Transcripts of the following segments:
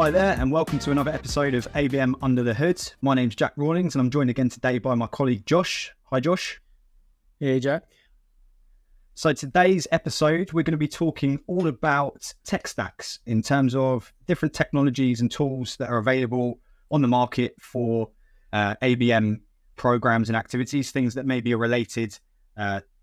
Hi there, and welcome to another episode of ABM Under the Hood. My name's Jack Rawlings, and I'm joined again today by my colleague Josh. Hi, Josh. Hey, Jack. So today's episode, we're going to be talking all about tech stacks in terms of different technologies and tools that are available on the market for ABM programs and activities, things that maybe are related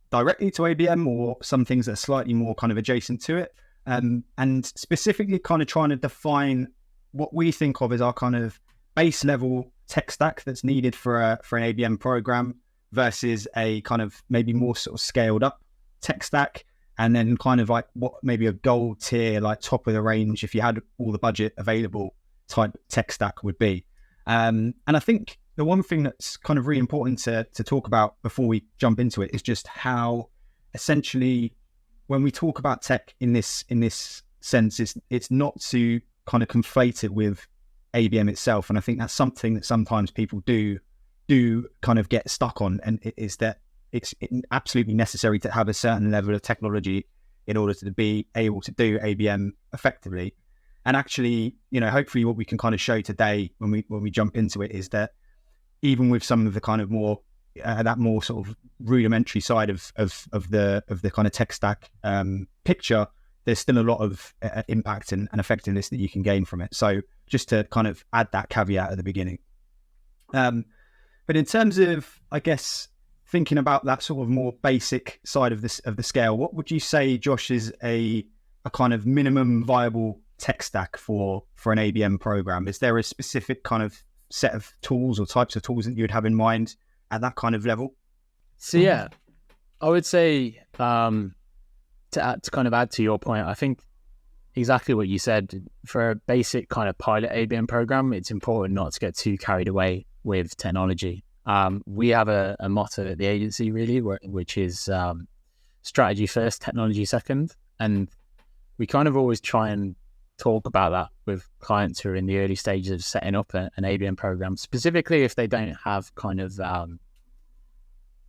directly to ABM or some things that are slightly more kind of adjacent to it. And specifically kind of trying to define what we think of as our kind of base level tech stack that's needed for an ABM program versus a kind of maybe more sort of scaled up tech stack, and then kind of like what maybe a gold tier, like top of the range, if you had all the budget available type tech stack would be. And I think the one thing that's kind of really important to talk about before we jump into it is just how essentially when we talk about tech in this sense, it's not to kind of conflate it with ABM itself. And I think that's something that sometimes people do kind of get stuck on, and it is that it's absolutely necessary to have a certain level of technology in order to be able to do ABM effectively. And actually, you know, hopefully what we can kind of show today when we jump into it is that even with some of the kind of more that more sort of rudimentary side of the kind of tech stack picture, there's still a lot of impact and effectiveness that you can gain from it. So just to kind of add that caveat at the beginning. But in terms of, I guess, thinking about that sort of more basic side of the scale, what would you say, Josh, is a kind of minimum viable tech stack for an ABM program? Is there a specific kind of set of tools or types of tools that you would have in mind at that kind of level? So yeah, I would say to kind of add to your point, I think exactly what you said. For a basic kind of pilot ABM program, it's important not to get too carried away with technology. We have a motto at the agency really, which is strategy first, technology second. And we kind of always try and talk about that with clients who are in the early stages of setting up an ABM program, specifically if they don't have kind of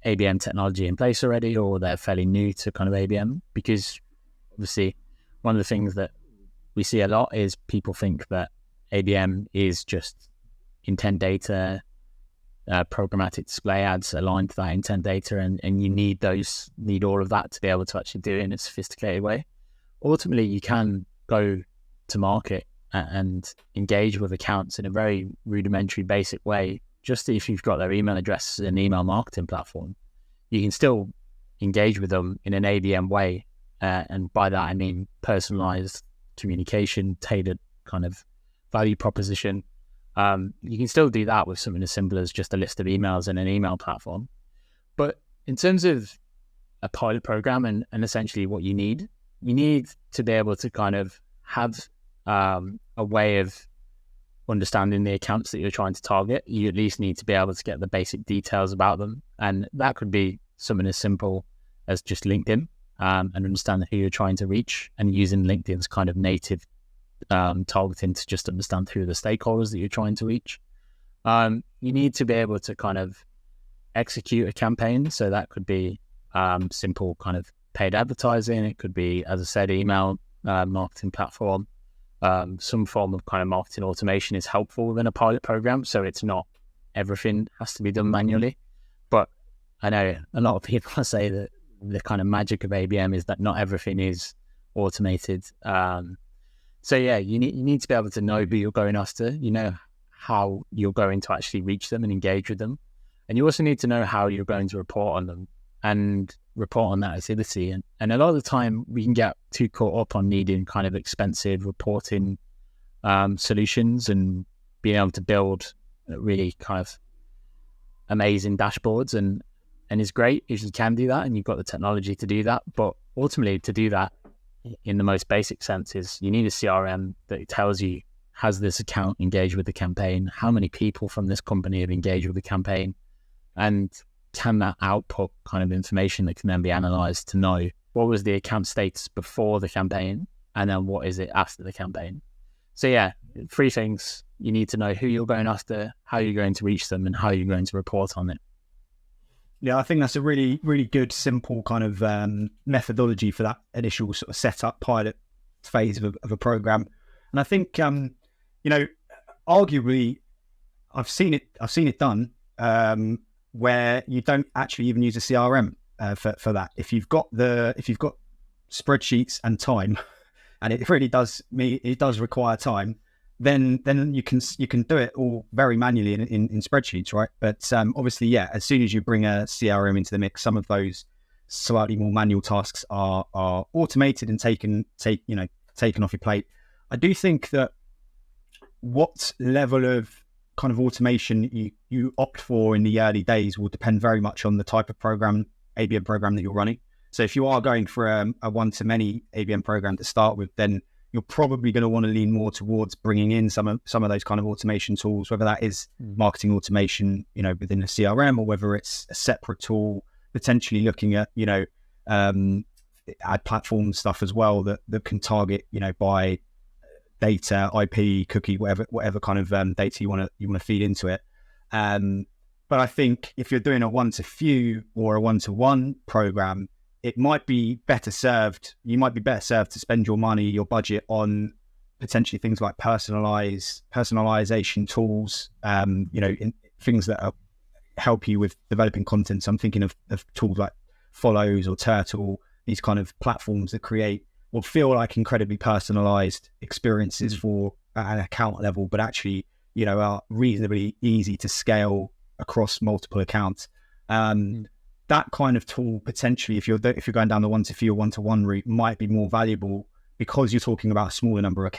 ABM technology in place already, or they're fairly new to kind of ABM. Because obviously one of the things that we see a lot is people think that ABM is just intent data, programmatic display ads aligned to that intent data, and you need all of that to be able to actually do it in a sophisticated way. Ultimately, you can go to market and engage with accounts in a very rudimentary, basic way. Just if you've got their email address and email marketing platform, you can still engage with them in an ABM way. And by that, I mean personalized communication, tailored kind of value proposition. You can still do that with something as simple as just a list of emails and an email platform. But in terms of a pilot program and essentially what you need to be able to kind of have a way of understanding the accounts that you're trying to target. You at least need to be able to get the basic details about them. And that could be something as simple as just LinkedIn and understand who you're trying to reach, and using LinkedIn's kind of native targeting to just understand who are the stakeholders that you're trying to reach. You need to be able to kind of execute a campaign. So that could be simple kind of paid advertising. It could be, as I said, email marketing platform. Some form of kind of marketing automation is helpful within a pilot program. So it's not everything has to be done manually. But I know a lot of people say that the kind of magic of ABM is that not everything is automated. So yeah, you need to be able to know who you're going after, you know how you're going to actually reach them and engage with them. And you also need to know how you're going to report on them and report on that activity. And a lot of the time we can get too caught up on needing kind of expensive reporting solutions and being able to build really kind of amazing dashboards. And it's great if you can do that and you've got the technology to do that. But ultimately, to do that in the most basic sense is you need a CRM that tells you, has this account engaged with the campaign? How many people from this company have engaged with the campaign? And can that output kind of information that can then be analyzed to know what was the account status before the campaign and then what is it after the campaign? So yeah, 3 things. You need to know who you're going after, how you're going to reach them, and how you're going to report on it. Yeah, I think that's a really, really good, simple kind of methodology for that initial sort of setup pilot phase of a program. And I think, arguably, I've seen it done where you don't actually even use a CRM for that. If you've got spreadsheets and time, and it really does require time, then you can do it all very manually in spreadsheets, right? But obviously, yeah, as soon as you bring a CRM into the mix, some of those slightly more manual tasks are automated and taken off your plate. I do think that what level of kind of automation you opt for in the early days will depend very much on the type of ABM program that you're running. So if you are going for a one-to-many ABM program to start with, then you're probably going to want to lean more towards bringing in some of those kind of automation tools, whether that is marketing automation, within a CRM, or whether it's a separate tool, potentially looking at, ad platform stuff as well that can target, by data, IP, cookie, whatever kind of data you want to feed into it. But I think if you're doing a one-to-few or a one-to-one program, it might be better served. You might be better served to spend your money, your budget on potentially things like personalization tools, in things that help you with developing content. So I'm thinking of tools like Follows or Turtle, these kind of platforms that create what feel like incredibly personalized experiences for an account level, but actually, are reasonably easy to scale across multiple accounts. That kind of tool, potentially, if you're going down the one-to-few or one-to-one route, might be more valuable because you're talking about a smaller number of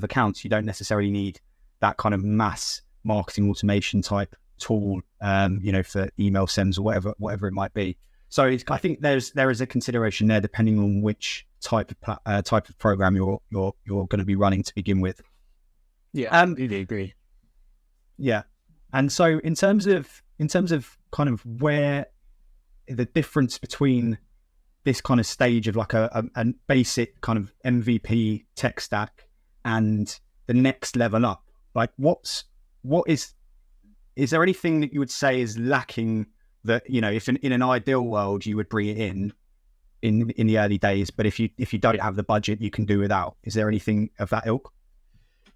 accounts. You don't necessarily need that kind of mass marketing automation type tool, for email sends or whatever it might be. So I think there is a consideration there depending on which type of program you're going to be running to begin with. Yeah, I really agree. Yeah, and so in terms of kind of where the difference between this kind of stage of like a basic kind of MVP tech stack and the next level up, like what is there anything that you would say is lacking that, if in an ideal world you would bring it in the early days, but if you don't have the budget, you can do without? Is there anything of that ilk?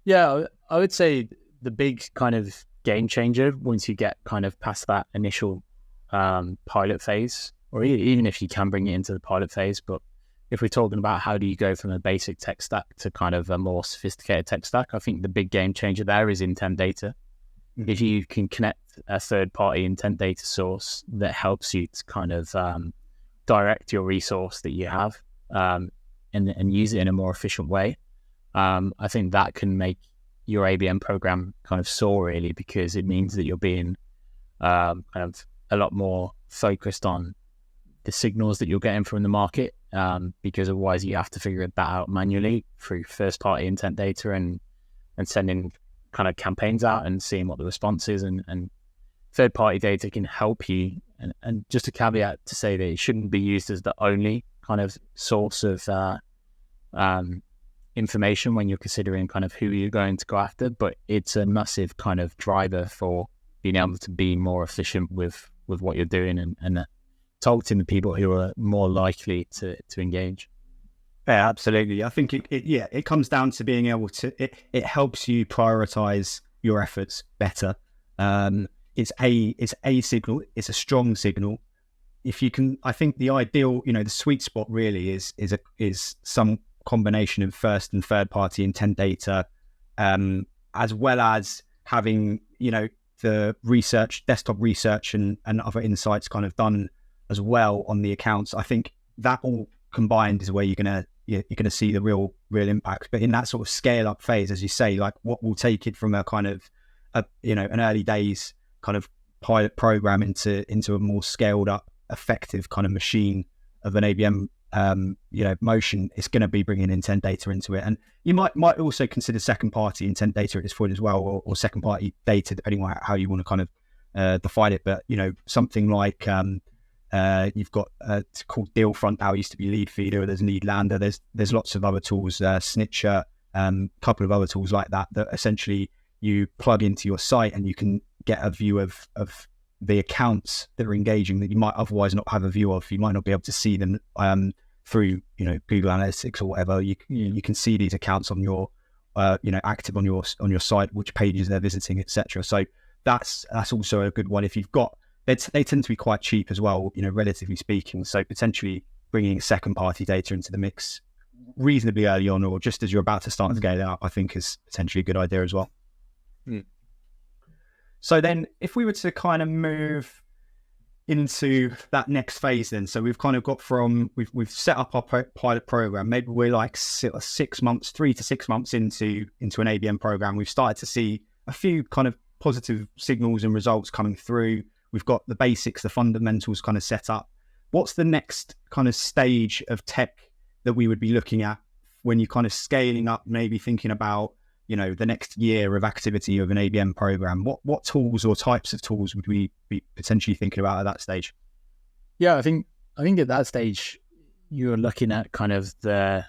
Yeah, I would say the big kind of game changer once you get kind of past that initial pilot phase, or even if you can bring it into the pilot phase, but if we're talking about how do you go from a basic tech stack to kind of a more sophisticated tech stack, I think the big game changer there is intent data. If you can connect a third-party intent data source that helps you to kind of direct your resource that you have and use it in a more efficient way, I think that can make your ABM program kind of soar, really, because it means that you're being kind of a lot more focused on the signals that you're getting from the market, because otherwise you have to figure that out manually through first-party intent data and sending kind of campaigns out and seeing what the response is, and third-party data can help you. And just a caveat to say that it shouldn't be used as the only kind of source of information when you're considering kind of who you're going to go after, but it's a massive kind of driver for being able to be more efficient with what you're doing and targeting the people who are more likely to engage. Yeah, absolutely. I think it comes down to being able to, it helps you prioritize your efforts better. It's a signal, it's a strong signal. If you can, I think the ideal, the sweet spot really is some combination of first and third party intent data, as well as having, the research, desktop research and other insights kind of done as well on the accounts. I think that all combined is where you're gonna see the real impact. But in that sort of scale up phase, as you say, like what will take it from a kind of an early days kind of pilot program into a more scaled up, effective kind of machine of an ABM motion, it's going to be bringing intent data into it. And you might also consider second party intent data at this point as well, or second party data, depending on how you want to kind of define it. But something like you've got it's called Dealfront now. It used to be Lead Feeder. There's Lead Lander. There's lots of other tools, Snitcher, couple of other tools like that essentially you plug into your site and you can get a view of the accounts that are engaging that you might otherwise not have a view of. You might not be able to see them through Google Analytics or whatever. You can see these accounts on your active on your site, which pages they're visiting, etc. So that's also a good one. If you've got, they tend to be quite cheap as well, relatively speaking. So potentially bringing second party data into the mix reasonably early on, or just as you're about to start scaling up, I think is potentially a good idea as well. So then if we were to kind of move into that next phase then, so we've kind of got from, we've set up our pilot program, maybe we're like 3 to 6 months into an ABM program. We've started to see a few kind of positive signals and results coming through. We've got the basics, the fundamentals kind of set up. What's the next kind of stage of tech that we would be looking at when you're kind of scaling up, maybe thinking about, the next year of activity of an ABM program? What tools or types of tools would we be potentially thinking about at that stage? Yeah, I think at that stage, you're looking at kind of the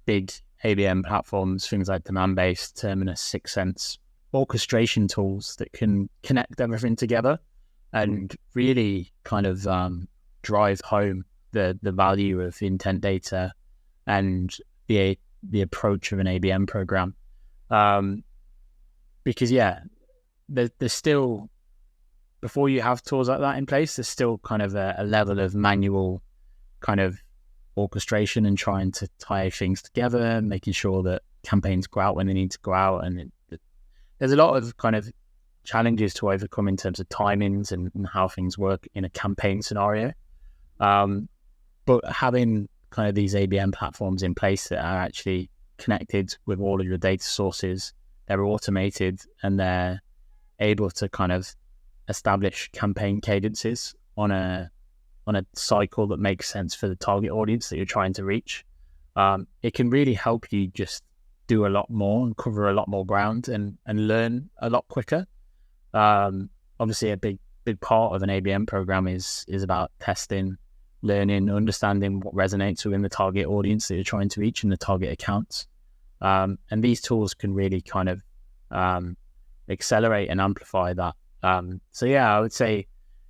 big ABM platforms, things like Demand-Based, Terminus, 6sense, orchestration tools that can connect everything together and really kind of drive home the value of intent data and the approach of an ABM program. Because there's still, before you have tools like that in place, there's still kind of a level of manual kind of orchestration and trying to tie things together, making sure that campaigns go out when they need to go out. And there's a lot of kind of challenges to overcome in terms of timings and how things work in a campaign scenario. But having kind of these ABM platforms in place that are actually connected with all of your data sources, they're automated and they're able to kind of establish campaign cadences on a cycle that makes sense for the target audience that you're trying to reach. It can really help you just do a lot more and cover a lot more ground and learn a lot quicker. Obviously a big part of an ABM program is about testing, learning, understanding what resonates within the target audience that you're trying to reach and the target accounts. And these tools can really kind of accelerate and amplify that. So yeah, I would say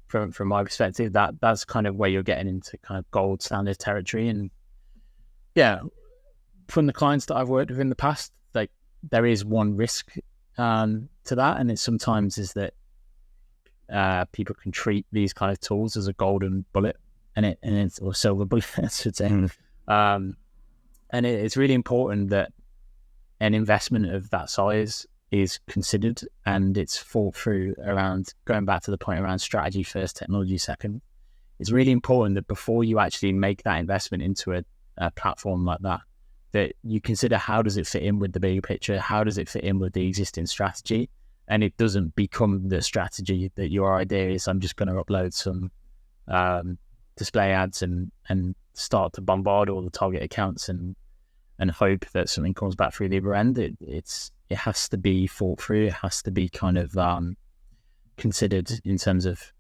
from my perspective, that's kind of where you're getting into kind of gold standard territory. And yeah, from the clients that I've worked with in the past, like there is one risk to that, and it sometimes is that people can treat these kind of tools as a golden bullet, and it's or silver bullet, I should say. And it's really important that an investment of that size is considered and it's thought through around, going back to the point around strategy first, technology second. It's really important that before you actually make that investment into a platform like that, that you consider how does it fit in with the bigger picture, how does it fit in with the existing strategy, and it doesn't become the strategy that your idea is, I'm just going to upload some display ads and start to bombard all the target accounts and hope that something comes back through the other end. It has to be thought through. It has to be kind of considered in terms of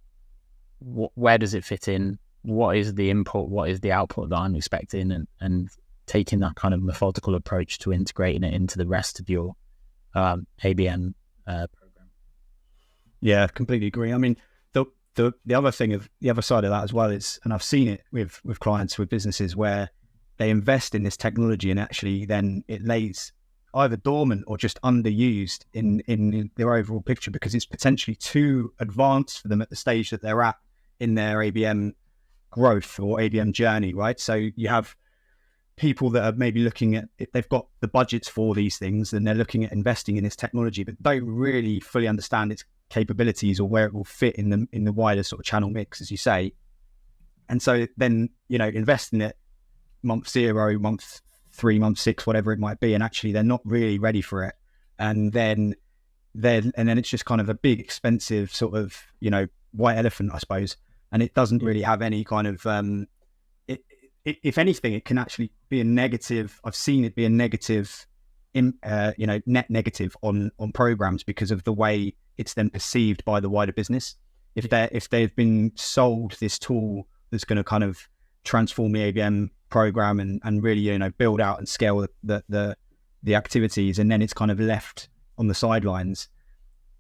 where does it fit in, what is the input, what is the output that I'm expecting, and taking that kind of methodical approach to integrating it into the rest of your ABM program. Yeah, completely agree. I mean, the other thing of the other side of that as well is, and I've seen it with clients, with businesses where they invest in this technology and actually then it lays either dormant or just underused in their overall picture because it's potentially too advanced for them at the stage that they're at in their ABM growth or ABM journey, right? So you have people that are maybe looking at, if they've got the budgets for these things, then they're looking at investing in this technology, but don't really fully understand its capabilities or where it will fit in the wider sort of channel mix, as you say. And so then, invest in it month 0, month 3, month 6, whatever it might be, and actually they're not really ready for it. And then it's just kind of a big, expensive sort of, white elephant, I suppose. And it doesn't really have any kind of, if anything, it can actually be a negative. I've seen it be a negative, net negative on programs because of the way it's then perceived by the wider business. If they've been sold this tool that's going to kind of transform the ABM program and really, build out and scale the activities, and then it's kind of left on the sidelines,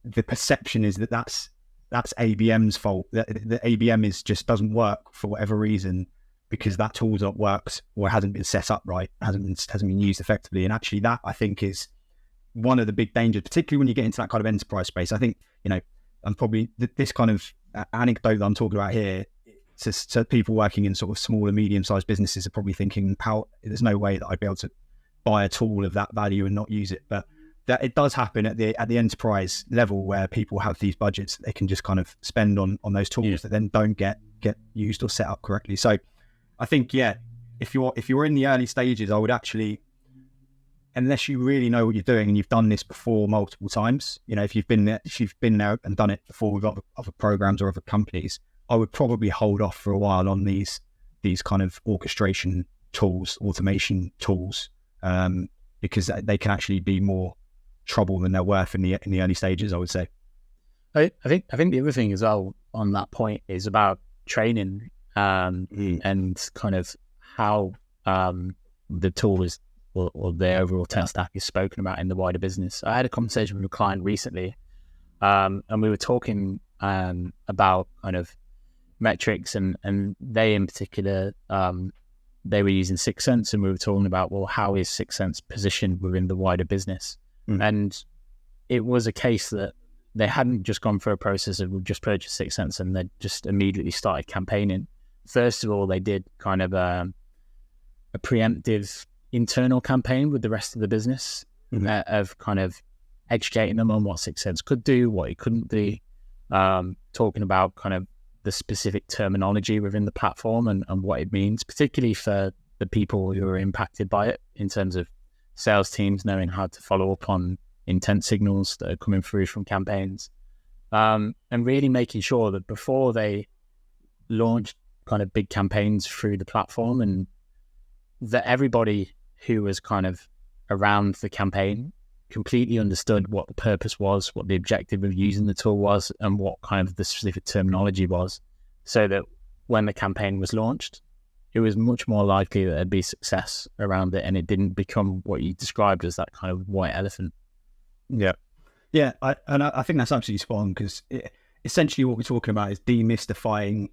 the perception is that's ABM's fault, that the ABM just doesn't work for whatever reason. because that tool not works or hasn't been set up right, hasn't been used effectively. And actually that, I think, is one of the big dangers, particularly when you get into that kind of enterprise space. I think, and probably this kind of anecdote that I'm talking about here, so people working in sort of small and medium-sized businesses are probably thinking, there's no way that I'd be able to buy a tool of that value and not use it. But that it does happen at the enterprise level, where people have these budgets that they can just kind of spend on those tools that then don't get used or set up correctly. So I think, if you're in the early stages, I would actually, unless you really know what you're doing and you've done this before multiple times, if you've been there and done it before with other programs or other companies, I would probably hold off for a while on these kind of orchestration tools, automation tools, because they can actually be more trouble than they're worth in the early stages, I would say. I think the other thing as well on that point is about training and kind of how the tool is or the overall tech stack is spoken about in the wider business. I had a conversation with a client recently, and we were talking about kind of metrics, and they in particular, they were using Sixth Sense, and we were talking about, well, how is Sixth Sense positioned within the wider business? And it was a case that they hadn't just gone through a process of, we've just purchased Sixth Sense and they just immediately started campaigning. First of all, they did kind of a preemptive internal campaign with the rest of the business of kind of educating them on what Sixth Sense could do, what it couldn't do, talking about kind of the specific terminology within the platform and what it means, particularly for the people who are impacted by it, in terms of sales teams knowing how to follow up on intent signals that are coming through from campaigns, and really making sure that before they launched kind of big campaigns through the platform, and that everybody who was kind of around the campaign completely understood what the purpose was, what the objective of using the tool was, and what kind of the specific terminology was, so that when the campaign was launched, it was much more likely that there'd be success around it, and it didn't become what you described as that kind of white elephant. Yeah. I think that's absolutely spot on, because essentially what we're talking about is demystifying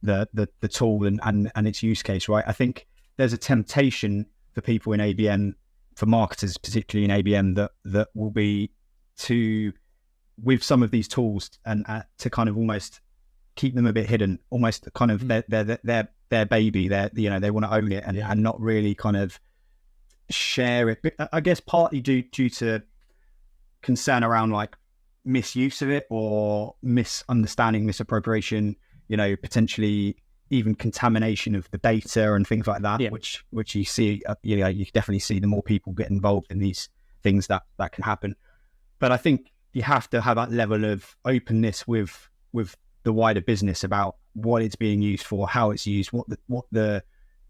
the tool and its use case, right? I think there's a temptation for people in ABM, for marketers particularly in ABM, that will be to, with some of these tools, and to kind of almost keep them a bit hidden, almost kind of their baby, they want to own it and not really kind of share it. But I guess partly due to concern around like misuse of it, or misunderstanding, misappropriation, potentially even contamination of the data and things like that, which you see, you definitely see the more people get involved in these things that can happen. But I think you have to have that level of openness with the wider business about what it's being used for, how it's used, what the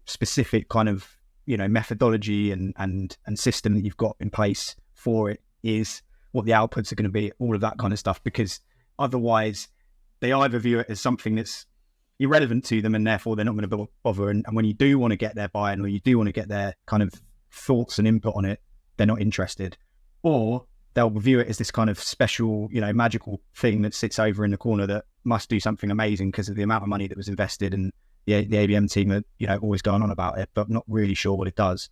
specific kind of methodology and system that you've got in place for it is, what the outputs are going to be, all of that kind of stuff, because otherwise they either view it as something that's irrelevant to them and therefore they're not going to bother, and when you do want to get their buy-in, or you do want to get their kind of thoughts and input on it, they're not interested, or they'll view it as this kind of special, magical thing that sits over in the corner that must do something amazing because of the amount of money that was invested, and the ABM team are always going on about it, but not really sure what it does.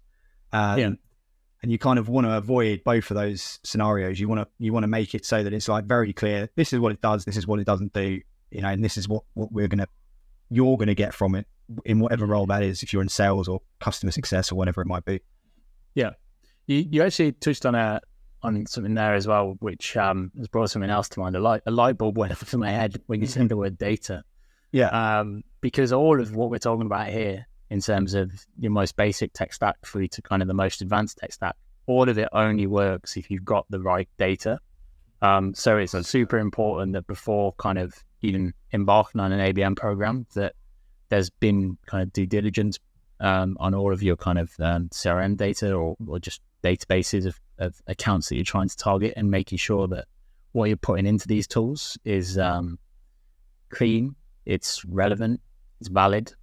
And you kind of want to avoid both of those scenarios. You want to make it so that it's like very clear, this is what it does, this is what it doesn't do, and this is what you're going to get from it in whatever role that is, if you're in sales or customer success or whatever it might be. Yeah. You actually touched on something there as well, which has brought something else to mind. A light bulb went off in my head when you said the word data. Yeah. Because all of what we're talking about here, in terms of your most basic tech stack through to kind of the most advanced tech stack, all of it only works if you've got the right data. So it's super important that before kind of even embarking on an ABM program, that there's been kind of due diligence on all of your kind of CRM data or just databases of accounts that you're trying to target, and making sure that what you're putting into these tools is clean, it's relevant, it's valid,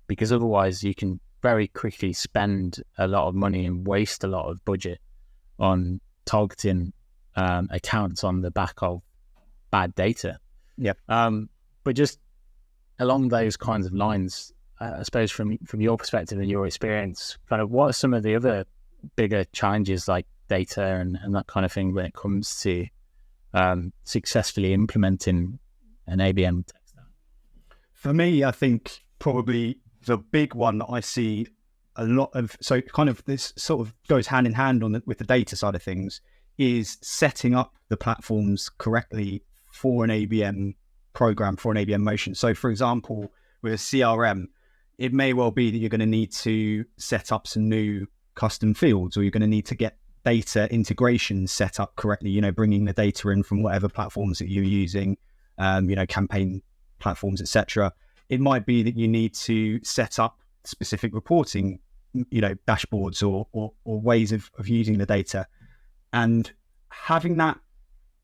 because otherwise you can very quickly spend a lot of money and waste a lot of budget on targeting accounts on the back of bad data. Yeah. But just along those kinds of lines, I suppose from your perspective and your experience, kind of what are some of the other bigger challenges like data and that kind of thing when it comes to successfully implementing an ABM tech stack? For me, I think probably the big one that I see a lot of, so kind of this sort of goes hand in hand with the data side of things, is setting up the platforms correctly for an ABM program, for an ABM motion. So for example, with a CRM, it may well be that you're going to need to set up some new custom fields, or you're going to need to get data integration set up correctly, bringing the data in from whatever platforms that you're using, campaign platforms, etc. It might be that you need to set up specific reporting, dashboards or ways of using the data. And having that,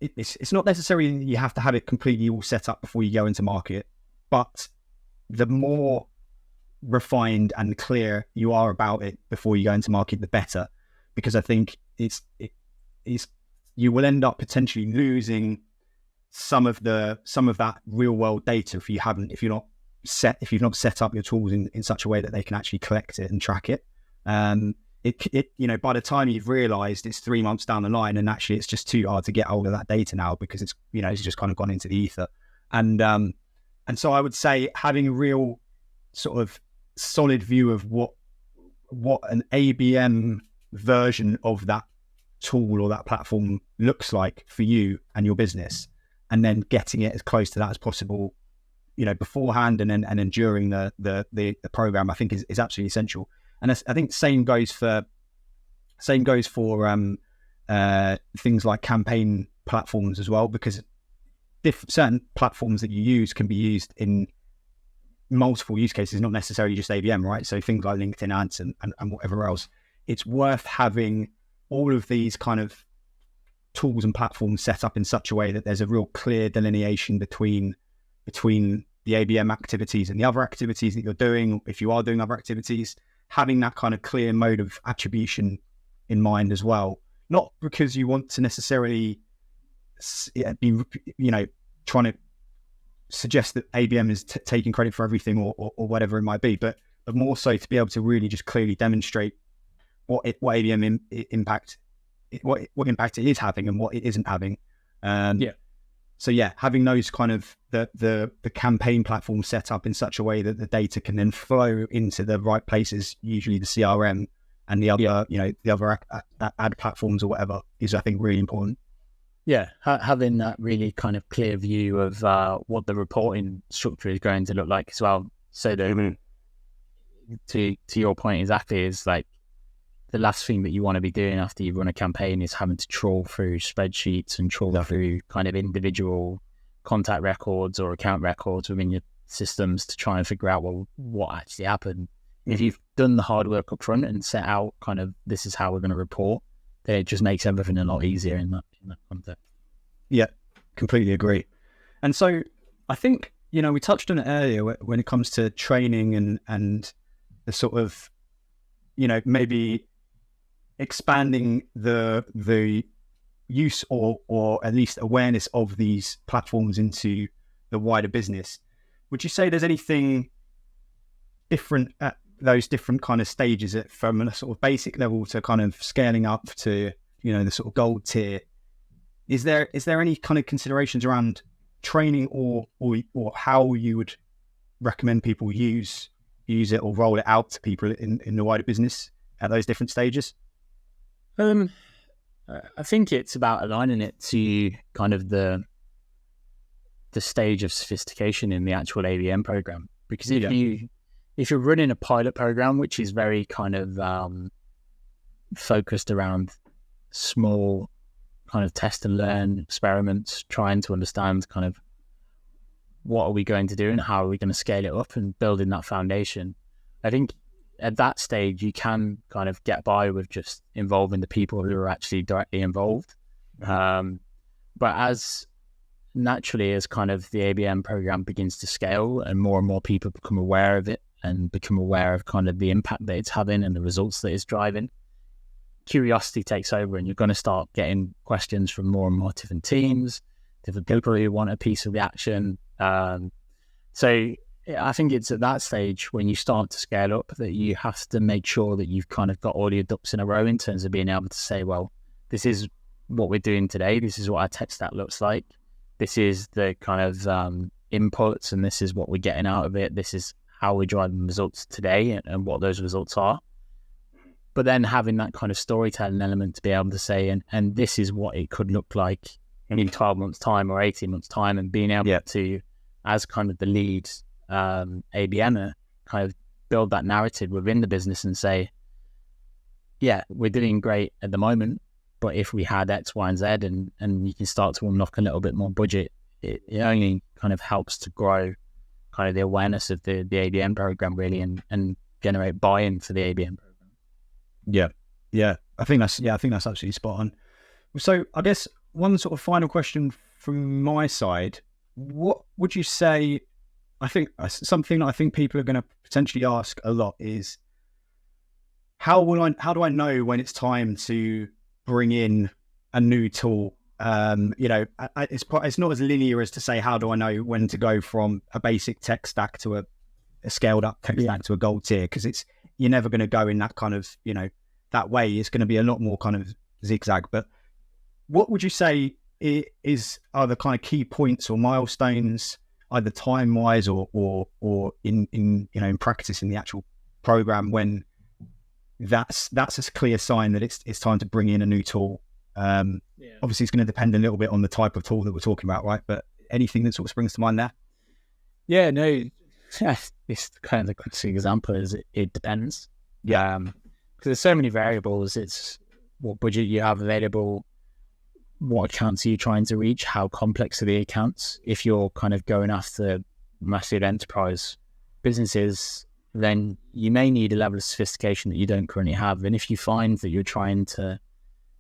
it's not necessarily that you have to have it completely all set up before you go into market, but the more refined and clear you are about it before you go into market, the better, because I think you will end up potentially losing some of that real world data if you've not set up your tools in such a way that they can actually collect it and track it. By the time you've realized it's 3 months down the line and actually it's just too hard to get hold of that data now because it's just kind of gone into the ether. And so I would say having a real sort of solid view of what an ABM version of that tool or that platform looks like for you and your business, and then getting it as close to that as possible, beforehand and then during the program, I think is absolutely essential. And I think same goes for things like campaign platforms as well, because certain platforms that you use can be used in multiple use cases, not necessarily just ABM, right? So things like LinkedIn ads and whatever else. It's worth having all of these kind of tools and platforms set up in such a way that there's a real clear delineation between the ABM activities and the other activities that you're doing, if you are doing other activities, having that kind of clear mode of attribution in mind as well. Not because you want to necessarily be, trying to suggest that ABM is taking credit for everything or whatever it might be, but more so to be able to really just clearly demonstrate what ABM impact it is having and what it isn't having. So having those kind of the campaign platform set up in such a way that the data can then flow into the right places, usually the CRM and the other, the other ad platforms or whatever, is I think really important. Yeah, having that really kind of clear view of what the reporting structure is going to look like as well. So that, to your point exactly, is like the last thing that you want to be doing after you run a campaign is having to trawl through spreadsheets and trawl through kind of individual contact records or account records within your systems to try and figure out, well, what actually happened. If you've done the hard work up front and set out kind of this is how we're going to report, then it just makes everything a lot easier in that context. Yeah, completely agree. And so I think, we touched on it earlier when it comes to training and the sort of, maybe expanding the use or at least awareness of these platforms into the wider business. Would you say there's anything different at those different kind of stages, from a sort of basic level to kind of scaling up to, the sort of gold tier? Is there any kind of considerations around training or how you would recommend people use it or roll it out to people in the wider business at those different stages? I think it's about aligning it to kind of the stage of sophistication in the actual ABM program. Because if you're running a pilot program, which is very kind of focused around small kind of test and learn experiments, trying to understand kind of what are we going to do and how are we going to scale it up and building that foundation, I think at that stage you can kind of get by with just involving the people who are actually directly involved. But as naturally as kind of the ABM program begins to scale and more people become aware of it and become aware of kind of the impact that it's having and the results that it's driving, curiosity takes over, and you're going to start getting questions from more and more different teams, different people who want a piece of the action. So I think it's at that stage when you start to scale up that you have to make sure that you've kind of got all your ducks in a row in terms of being able to say, well, this is what we're doing today. This is what our tech stack looks like. This is the kind of inputs, and this is what we're getting out of it. This is how we're driving results today and what those results are. But then having that kind of storytelling element to be able to say, and this is what it could look like in 12 months' time or 18 months' time, and being able to, as kind of the lead ABMer, kind of build that narrative within the business and say, yeah, we're doing great at the moment, but if we had X, Y, and Z, and you can start to unlock a little bit more budget, it only kind of helps to grow kind of the awareness of the ABM program really, and generate buy-in for the ABM program. Yeah. I think that's absolutely spot on. So I guess one sort of final question from my side, what would you say, I think something that I think people are going to potentially ask a lot is, how do I know when it's time to bring in a new tool? It's not as linear as to say, how do I know when to go from a basic tech stack to a scaled up tech stack to a gold tier? Because you're never going to go in that kind of, that way. It's going to be a lot more kind of zigzag. But what would you say are the kind of key points or milestones, either time wise or in practice in the actual program, when that's a clear sign that it's time to bring in a new tool? Obviously it's going to depend a little bit on the type of tool that we're talking about, right? But anything that sort of springs to mind there? Yeah, no, it's kind of the classic example is it depends. Because there's so many variables. It's what budget you have available, what accounts are you trying to reach, how complex are the accounts. If you're kind of going after massive enterprise businesses, then you may need a level of sophistication that you don't currently have. And if you find that you're trying to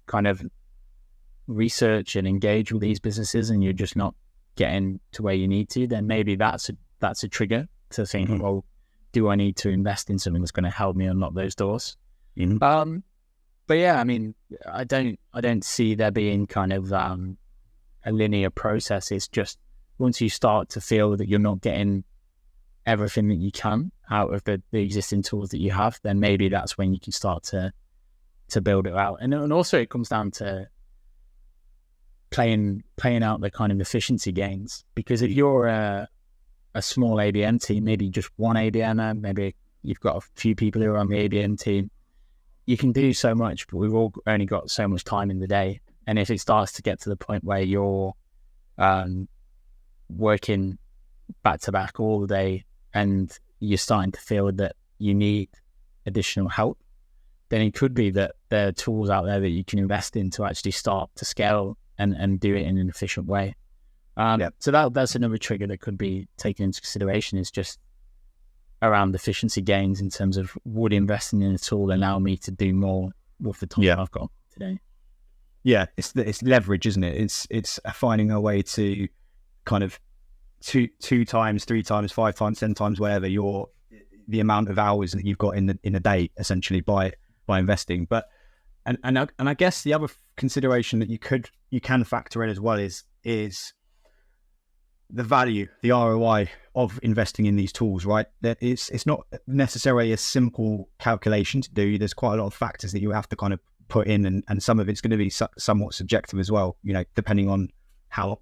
kind of research and engage with these businesses and you're just not getting to where you need to, then maybe that's a trigger to think, well, do I need to invest in something that's going to help me unlock those doors? But yeah, I mean, I don't see there being kind of a linear process. It's just once you start to feel that you're not getting everything that you can out of the existing tools that you have, then maybe that's when you can start to build it out. And also it comes down to playing out the kind of efficiency gains. Because if you're a small ABM team, maybe just one ABMer, maybe you've got a few people who are on the ABM team, you can do so much, but we've all only got so much time in the day. And if it starts to get to the point where you're working back to back all the day and you're starting to feel that you need additional help, then it could be that there are tools out there that you can invest in to actually start to scale and do it in an efficient way. So that's another trigger that could be taken into consideration, is just around efficiency gains in terms of, would investing in a tool allow me to do more with the time I've got today? Yeah, it's leverage, isn't it? It's finding a way to kind of two times, 3 times, 5 times, 10 times, whatever the amount of hours that you've got in a day, essentially by investing. But and I guess the other consideration that you can factor in as well is the value, the ROI of investing in these tools, right? That it's not necessarily a simple calculation to do. There's quite a lot of factors that you have to kind of put in, and some of it's going to be somewhat subjective as well, depending on how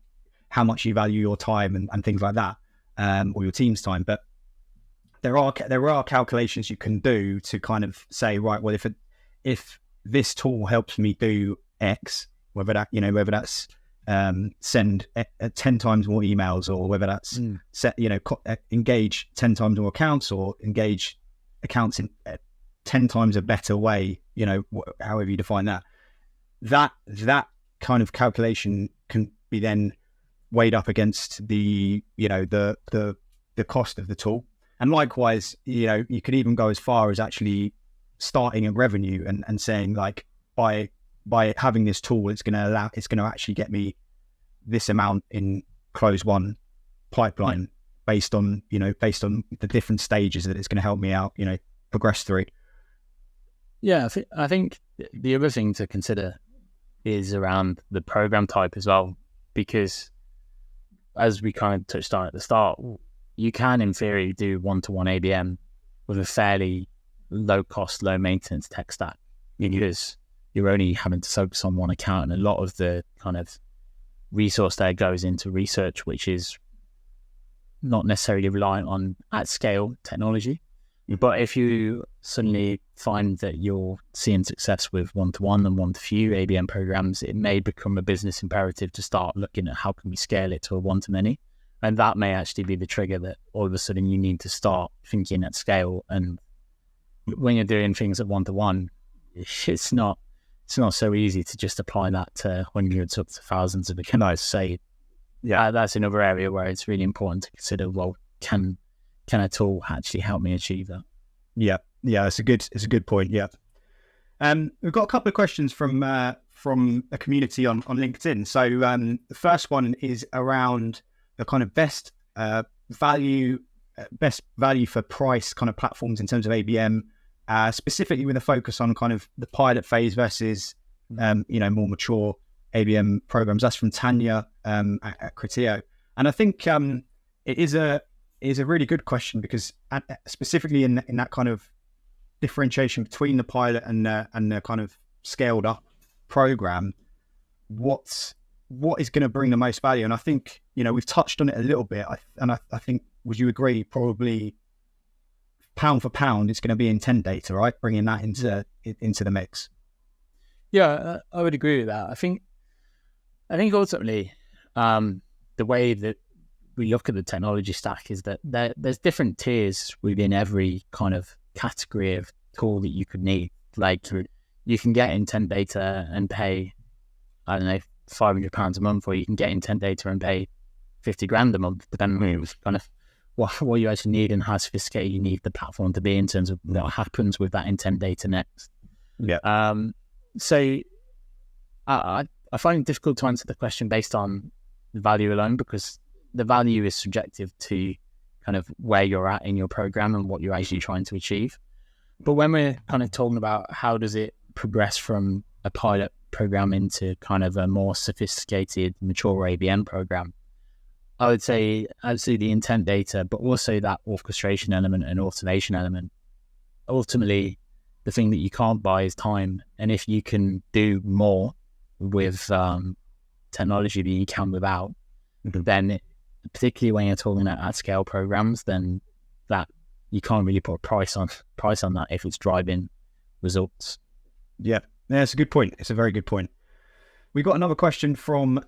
much you value your time and things like that, or your team's time. But there are calculations you can do to kind of say, right, well, if this tool helps me do X, whether that's send 10 times more emails, or whether that's engage 10 times more accounts, or engage accounts in 10 times a better way, however you define that kind of calculation can be then weighed up against the cost of the tool. And likewise, you could even go as far as actually starting a revenue and saying, like, by having this tool, it's going to actually get me this amount in close one pipeline, based on the different stages that it's going to help me out, progress through. Yeah, I think the other thing to consider is around the program type as well, because as we kind of touched on at the start, you can, in theory, do one-to-one ABM with a fairly low-cost, low-maintenance tech stack because you're only having to focus on one account, and a lot of the kind of resource there goes into research, which is not necessarily reliant on at-scale technology. But if you suddenly find that you're seeing success with one-to-one and one-to-few ABM programs, it may become a business imperative to start looking at how can we scale it to a one-to-many. And that may actually be the trigger that all of a sudden you need to start thinking at scale. And when you're doing things at one-to-one, it's not so easy to just apply that to hundreds up to thousands of accounts. So that's another area where it's really important to consider, well, can a tool actually help me achieve that? Yeah, it's a good point. Yeah, we've got a couple of questions from a community on LinkedIn. So the first one is around the kind of best value for price kind of platforms in terms of ABM, specifically with a focus on kind of the pilot phase versus more mature ABM programs. That's from Tanya at Criteo, and I think it is a really good question because specifically in that kind of differentiation between the pilot and the kind of scaled up program, what is going to bring the most value? And I think, we've touched on it a little bit. I think, would you agree, probably pound for pound, it's going to be intent data, right? Bringing that into the mix. Yeah, I would agree with that. I think ultimately, the way that we look at the technology stack is that there's different tiers within every kind of category of tool that you could need. Like you can get intent data and pay, I don't know, £500 a month, or you can get intent data and pay 50 grand a month, depending on kind of what you actually need and how sophisticated you need the platform to be in terms of what happens with that intent data next. Yeah. So I find it difficult to answer the question based on the value alone, because the value is subjective to kind of where you're at in your program and what you're actually trying to achieve. But when we're kind of talking about how does it progress from a pilot program into kind of a more sophisticated, mature ABM program, I would say absolutely intent data, but also that orchestration element and automation element. Ultimately, the thing that you can't buy is time. And if you can do more with technology than you can without, then particularly when you're talking about at scale programs, then that you can't really put a price on that if it's driving results. Yeah, it's a good point. It's a very good point. We got another question from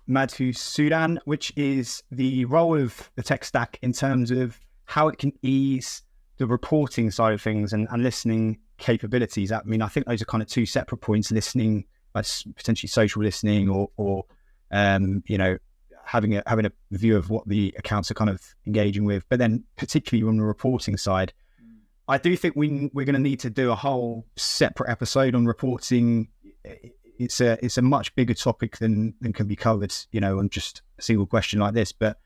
Madhu Sudan, which is the role of the tech stack in terms of how it can ease the reporting side of things and listening capabilities. I mean, I think those are kind of two separate points: listening, like potentially social listening, or having a view of what the accounts are kind of engaging with. But then particularly on the reporting side, I do think we're going to need to do a whole separate episode on reporting. It's a much bigger topic than can be covered, on just a single question like this. But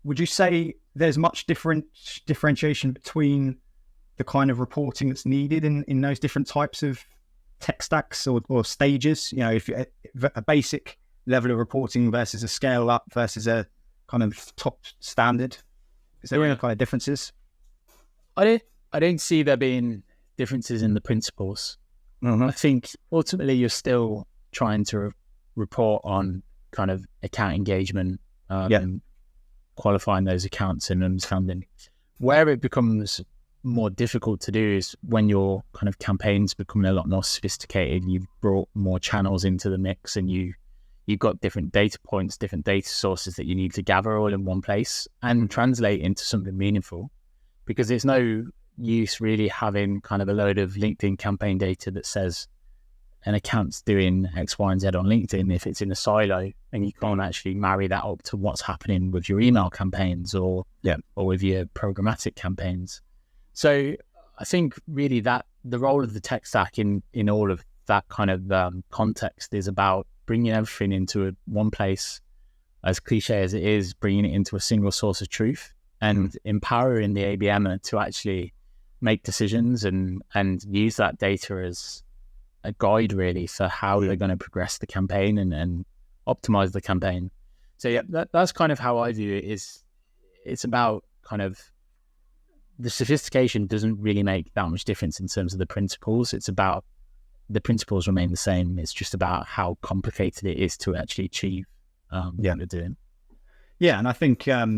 would you say there's much differentiation between the kind of reporting that's needed in those different types of tech stacks or stages? If a basic level of reporting versus a scale up versus a kind of top standard, is there any kind of differences? I don't see there being differences in the principles. I think ultimately you're still trying to report on kind of account engagement, qualifying those accounts and understanding. Where it becomes more difficult to do is when your kind of campaigns becoming a lot more sophisticated. You've brought more channels into the mix, and you've got different data points, different data sources that you need to gather all in one place and translate into something meaningful. Because there's no use really having kind of a load of LinkedIn campaign data that says an account's doing X, Y, and Z on LinkedIn if it's in a silo and you can't actually marry that up to what's happening with your email campaigns or with your programmatic campaigns. So I think really that the role of the tech stack in all of that kind of context is about bringing everything into one place, as cliche as it is, bringing it into a single source of truth and empowering the ABMer to actually make decisions and use that data as a guide really for how they're going to progress the campaign and optimize the campaign. So that's kind of how I view it. Is it's about kind of the sophistication doesn't really make that much difference in terms of the principles. It's about the principles remain the same. It's just about how complicated it is to actually achieve what you're doing. Yeah, and I think at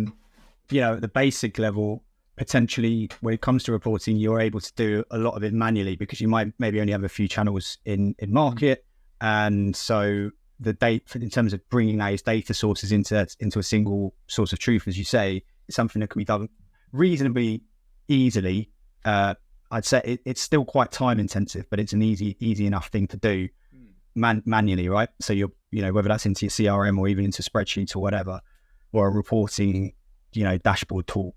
the basic level, potentially when it comes to reporting, you're able to do a lot of it manually because you might maybe only have a few channels in market, and so the data in terms of bringing those data sources into a single source of truth, as you say, is something that can be done reasonably easily. I'd say it's still quite time intensive, but it's an easy enough thing to do manually, right? So you're whether that's into your CRM or even into spreadsheets or whatever, or a reporting dashboard tool.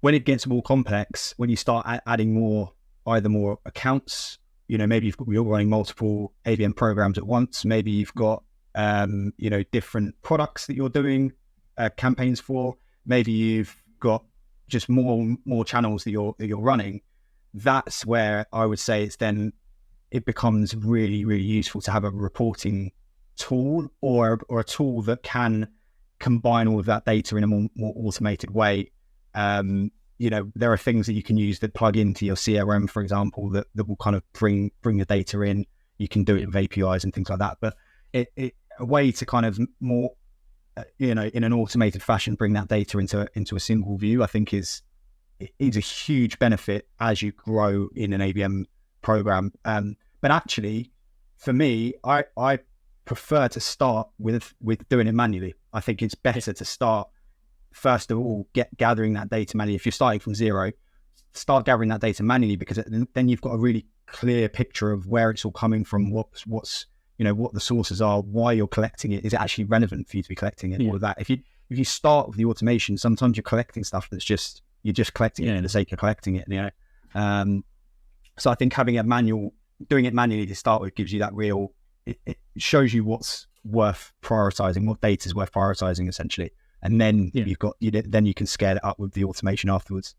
When it gets more complex, when you start adding either more accounts, maybe you're running multiple ABM programs at once. Maybe you've got different products that you're doing campaigns for. Maybe you've got just more channels that you're running. That's where I would say it becomes really, really useful to have a reporting tool or a tool that can combine all of that data in a more automated way. There are things that you can use that plug into your CRM, for example, that will kind of bring the data in. You can do it with APIs and things like that. But a way to kind of more, in an automated fashion, bring that data into a single view, I think is a huge benefit as you grow in an ABM program. But actually, for me, I prefer to start with doing it manually. I think it's better to start, first of all, gathering that data manually. If you're starting from zero, start gathering that data manually, because then you've got a really clear picture of where it's all coming from, what's what the sources are, why you're collecting it. Is it actually relevant for you to be collecting it? All of that. If you start with the automation, sometimes you're collecting stuff that's you're just collecting it for the sake of collecting it. So I think having doing it manually to start with gives you that it shows you what's worth prioritizing, what data is worth prioritizing, essentially. And then then you can scale it up with the automation afterwards.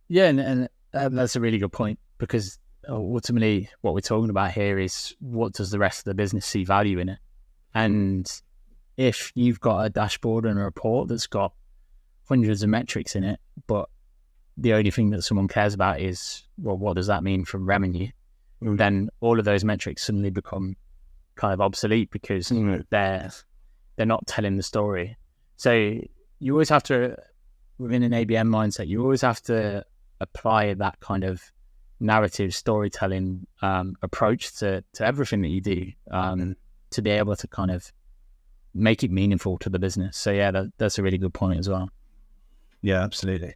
Yeah, and that's a really good point, because ultimately what we're talking about here is, what does the rest of the business see value in it? And if you've got a dashboard and a report that's got hundreds of metrics in it, but the only thing that someone cares about is, well, what does that mean from revenue? Then all of those metrics suddenly become kind of obsolete, because they're not telling the story. So you always have to, within an ABM mindset, you always have to apply that kind of narrative storytelling approach to everything that you do, to be able to kind of make it meaningful to the business. So yeah, that's a really good point as well. Yeah, absolutely.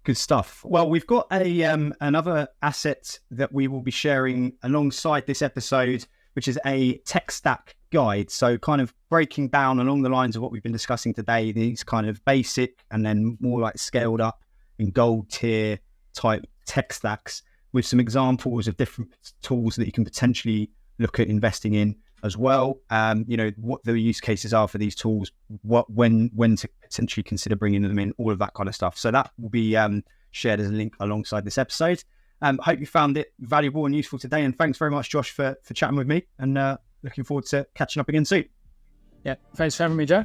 Good stuff. Well, we've got another asset that we will be sharing alongside this episode, which is a tech stack guide. So kind of breaking down along the lines of what we've been discussing today, these kind of basic and then more like scaled up in gold tier type tech stacks, with some examples of different tools that you can potentially look at investing in as well. What the use cases are for these tools, when to potentially consider bringing them in, all of that kind of stuff. So that will be shared as a link alongside this episode. Hope you found it valuable and useful today, and thanks very much, Josh, for chatting with me, and looking forward to catching up again soon. Yeah, thanks for having me, Joe.